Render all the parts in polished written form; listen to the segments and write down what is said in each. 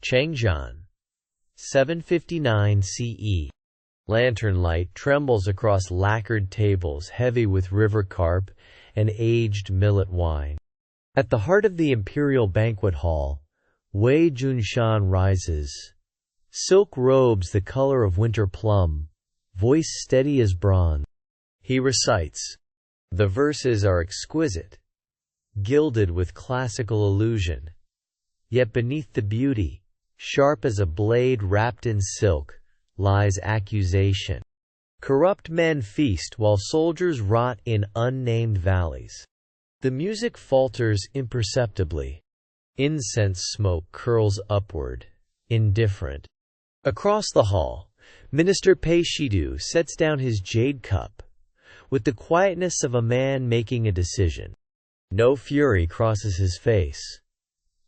Chang'an, 759 CE. Lantern light trembles across lacquered tables heavy with river carp and aged millet wine. At the heart of the imperial banquet hall, Wei Junshan rises. Silk robes the color of winter plum, voice steady as bronze. He recites. The verses are exquisite, gilded with classical illusion. Yet beneath the beauty, sharp as a blade wrapped in silk, lies accusation. Corrupt men feast while soldiers rot in unnamed valleys. The music falters imperceptibly. Incense smoke curls upward, indifferent. Across the hall, Minister Pei Shidu sets down his jade cup, with the quietness of a man making a decision. No fury crosses his face,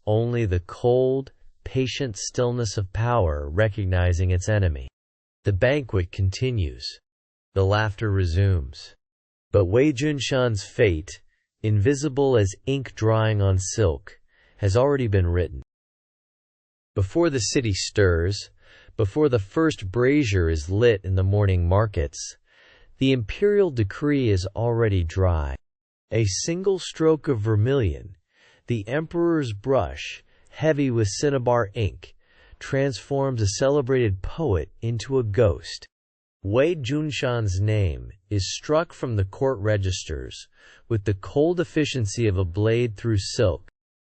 only the cold, patient stillness of power recognizing its enemy. The banquet continues. The laughter resumes. But Wei Junshan's fate, invisible as ink drying on silk, has already been written. Before the city stirs, before the first brazier is lit in the morning markets, the imperial decree is already dry. A single stroke of vermilion, the emperor's brush, heavy with cinnabar ink, transforms a celebrated poet into a ghost. Wei Junshan's name is struck from the court registers with the cold efficiency of a blade through silk.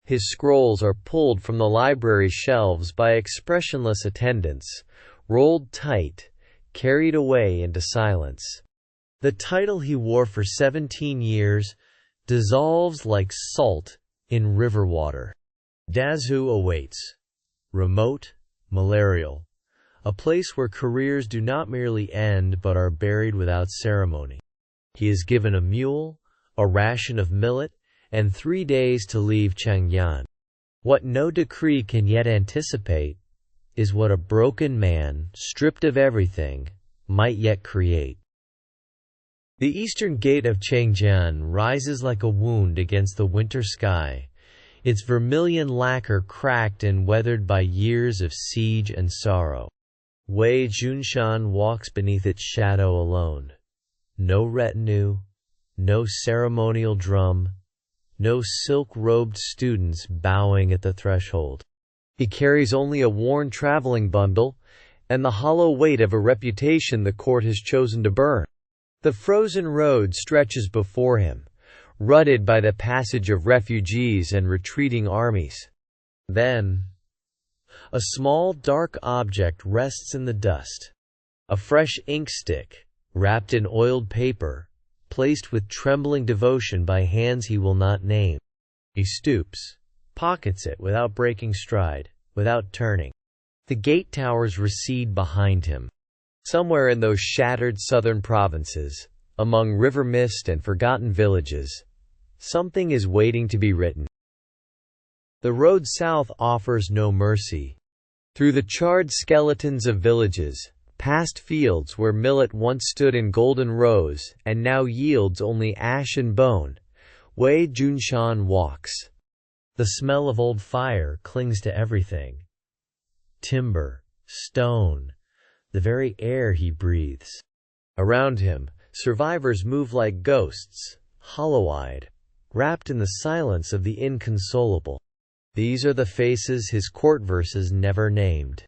His scrolls are pulled from the library shelves by expressionless attendants, rolled tight, carried away into silence. The title he wore for 17 years dissolves like salt in river water. Dazu awaits. Remote, malarial. A place where careers do not merely end but are buried without ceremony. He is given a mule, a ration of millet, and 3 days to leave Chang'an. What no decree can yet anticipate is what a broken man, stripped of everything, might yet create. The eastern gate of Chang'an rises like a wound against the winter sky, its vermilion lacquer cracked and weathered by years of siege and sorrow. Wei Junshan walks beneath its shadow alone. No retinue, no ceremonial drum, no silk-robed students bowing at the threshold. He carries only a worn traveling bundle and the hollow weight of a reputation the court has chosen to burn. The frozen road stretches before him, rutted by the passage of refugees and retreating armies. Then, a small, dark object rests in the dust. A fresh ink stick, wrapped in oiled paper, placed with trembling devotion by hands he will not name. He stoops, pockets it without breaking stride, without turning. The gate towers recede behind him. Somewhere in those shattered southern provinces, among river mist and forgotten villages, something is waiting to be written. The road south offers no mercy. Through the charred skeletons of villages, past fields where millet once stood in golden rows and now yields only ash and bone, Wei Junshan walks. The smell of old fire clings to everything. Timber, stone, the very air he breathes. Around him, survivors move like ghosts, hollow-eyed, wrapped in the silence of the inconsolable. These are the faces his court verses never named.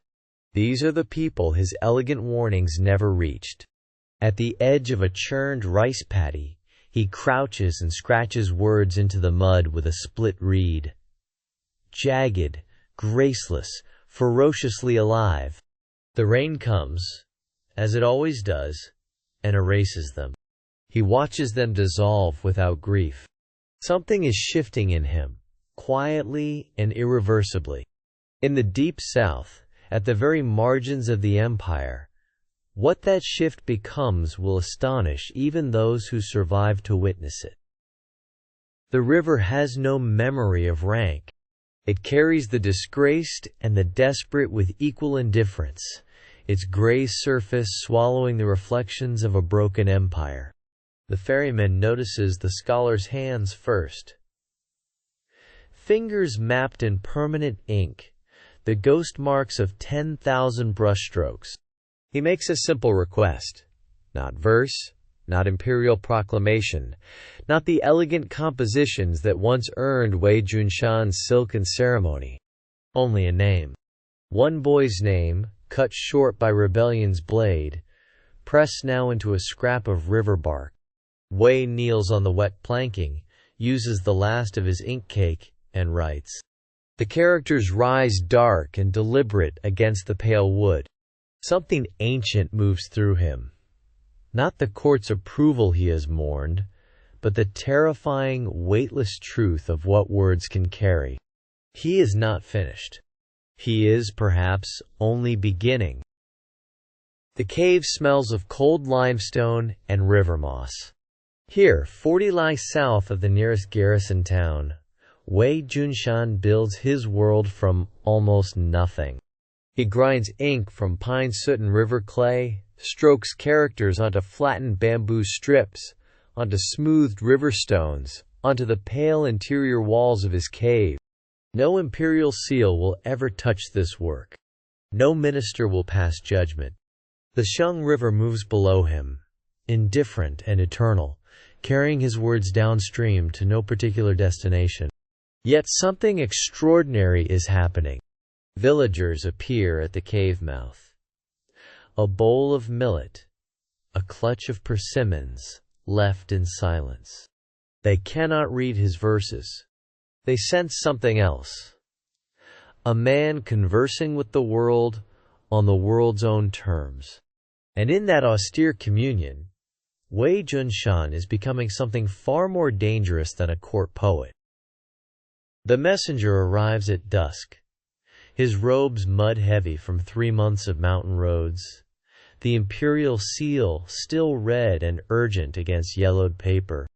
These are the people his elegant warnings never reached. At the edge of a churned rice paddy, he crouches and scratches words into the mud with a split reed. Jagged, graceless, ferociously alive. The rain comes, as it always does, and erases them. He watches them dissolve without grief. Something is shifting in him, quietly and irreversibly. In the deep south, at the very margins of the empire, what that shift becomes will astonish even those who survive to witness it. The river has no memory of rank. It carries the disgraced and the desperate with equal indifference, its gray surface swallowing the reflections of a broken empire. The ferryman notices the scholar's hands first. Fingers mapped in permanent ink, the ghost marks of 10,000 brushstrokes. He makes a simple request. Not verse, not imperial proclamation, not the elegant compositions that once earned Wei Junshan's silken ceremony. Only a name. One boy's name, cut short by rebellion's blade, pressed now into a scrap of river bark. Wei kneels on the wet planking, uses the last of his ink cake, and writes. The characters rise dark and deliberate against the pale wood. Something ancient moves through him. Not the court's approval he has mourned, but the terrifying, weightless truth of what words can carry. He is not finished. He is, perhaps, only beginning. The cave smells of cold limestone and river moss. Here, 40 lies south of the nearest garrison town, Wei Junshan builds his world from almost nothing. He grinds ink from pine soot and river clay, strokes characters onto flattened bamboo strips, onto smoothed river stones, onto the pale interior walls of his cave. No imperial seal will ever touch this work. No minister will pass judgment. The Chang'an River moves below him, indifferent and eternal, carrying his words downstream to no particular destination. Yet something extraordinary is happening. Villagers appear at the cave mouth. A bowl of millet, a clutch of persimmons, left in silence. They cannot read his verses. They sense something else. A man conversing with the world on the world's own terms. And in that austere communion, Wei Junshan is becoming something far more dangerous than a court poet. The messenger arrives at dusk, his robes mud-heavy from 3 months of mountain roads, the imperial seal still red and urgent against yellowed paper.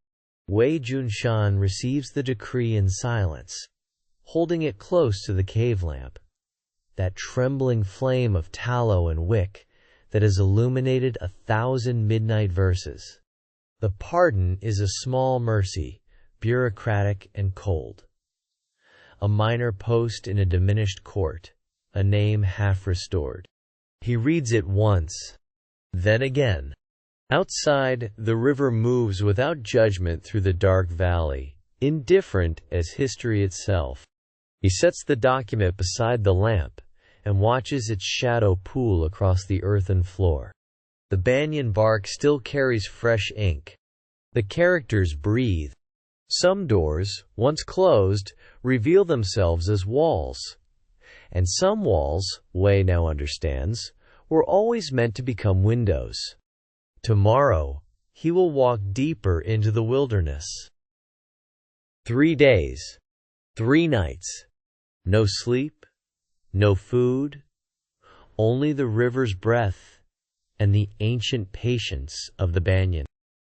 Wei Junshan receives the decree in silence, holding it close to the cave lamp, that trembling flame of tallow and wick that has illuminated 1,000 midnight verses. The pardon is a small mercy, bureaucratic and cold. A minor post in a diminished court, a name half restored. He reads it once, then again. Outside, the river moves without judgment through the dark valley, indifferent as history itself. He sets the document beside the lamp and watches its shadow pool across the earthen floor. The banyan bark still carries fresh ink. The characters breathe. Some doors, once closed, reveal themselves as walls. And some walls, Wei now understands, were always meant to become windows. Tomorrow, he will walk deeper into the wilderness. 3 days, 3 nights, no sleep, no food, only the river's breath and the ancient patience of the banyan.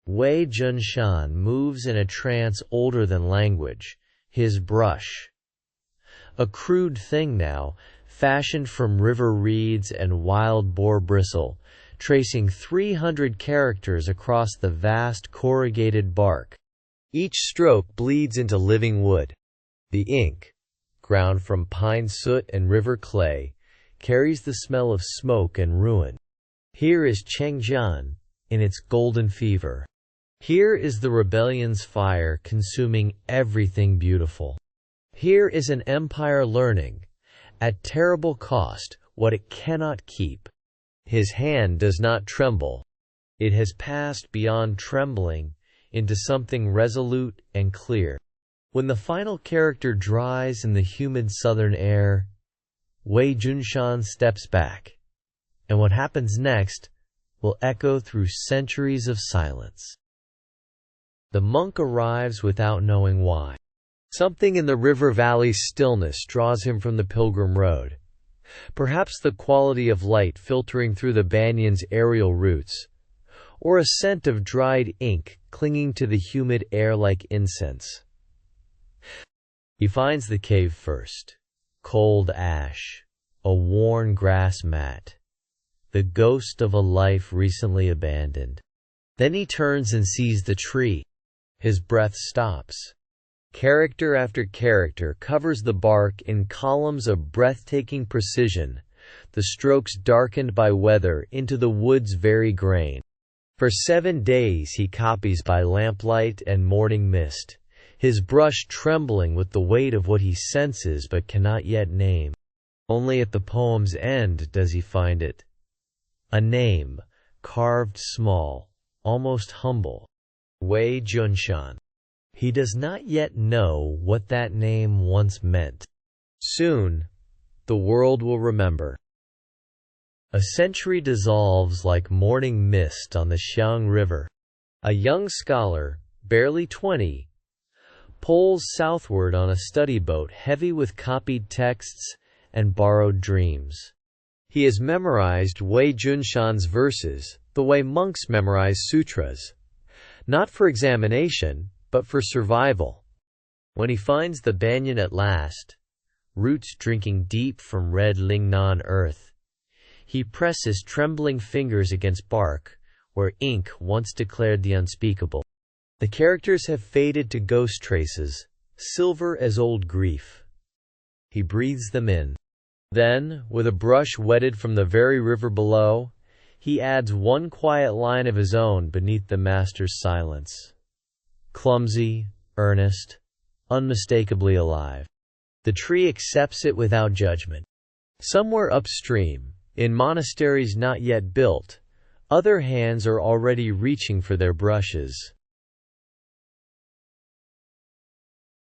Wei Junshan moves in a trance older than language, his brush. A crude thing now, fashioned from river reeds and wild boar bristle, tracing 300 characters across the vast corrugated bark. Each stroke bleeds into living wood. The ink, ground from pine soot and river clay, carries the smell of smoke and ruin. Here is Chang'an in its golden fever. Here is the rebellion's fire consuming everything beautiful. Here is an empire learning, at terrible cost, what it cannot keep. His hand does not tremble. It has passed beyond trembling into something resolute and clear. When the final character dries in the humid southern air, Wei Junshan steps back, and what happens next will echo through centuries of silence. The monk arrives without knowing why. Something in the river valley's stillness draws him from the pilgrim road. Perhaps the quality of light filtering through the banyan's aerial roots, or a scent of dried ink clinging to the humid air like incense. He finds the cave first. Cold ash, a worn grass mat, the ghost of a life recently abandoned. Then he turns and sees the tree. His breath stops. Character after character covers the bark in columns of breathtaking precision, the strokes darkened by weather into the wood's very grain. For 7 days he copies by lamplight and morning mist, his brush trembling with the weight of what he senses but cannot yet name. Only at the poem's end does he find it. A name, carved small, almost humble. Wei Junshan. He does not yet know what that name once meant. Soon, the world will remember. A century dissolves like morning mist on the Xiang River. A young scholar, barely 20, poles southward on a study boat heavy with copied texts and borrowed dreams. He has memorized Wei Junshan's verses the way monks memorize sutras, not for examination, but for survival. When he finds the banyan at last, roots drinking deep from red Lingnan earth, he presses trembling fingers against bark, where ink once declared the unspeakable. The characters have faded to ghost traces, silver as old grief. He breathes them in. Then, with a brush wetted from the very river below, he adds one quiet line of his own beneath the master's silence. Clumsy, earnest, unmistakably alive. The tree accepts it without judgment. Somewhere upstream, in monasteries not yet built, other hands are already reaching for their brushes.